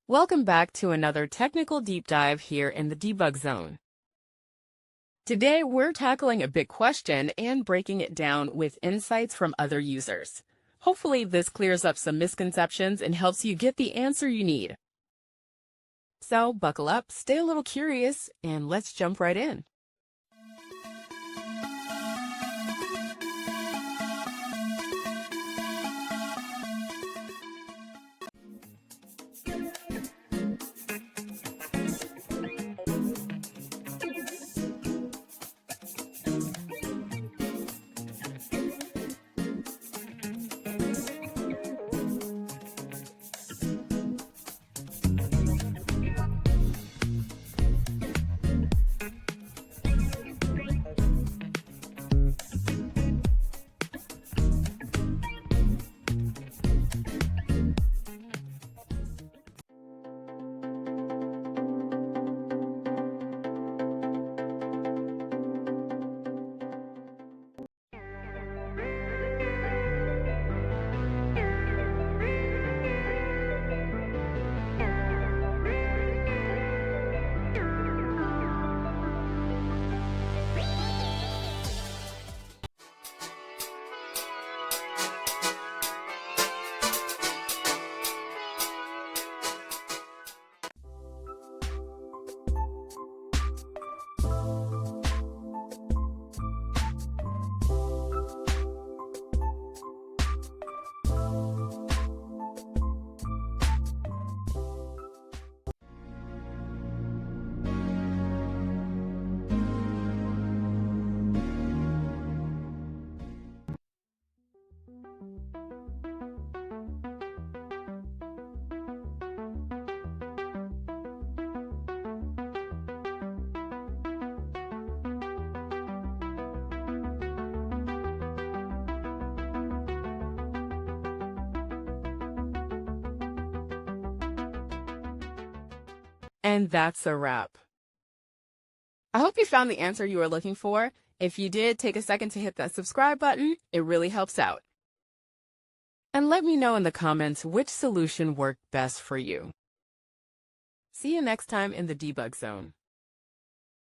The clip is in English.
Welcome back to another technical deep dive here in the Debug Zone. Today, we're tackling a big question and breaking it down with insights from other users. Hopefully, this clears up some misconceptions and helps you get the answer you need. So, buckle up, stay a little curious, and let's jump right in. And that's a wrap. I hope you found the answer you were looking for. If you did, take a second to hit that subscribe button. It really helps out. And let me know in the comments which solution worked best for you. See you next time in the Debug Zone.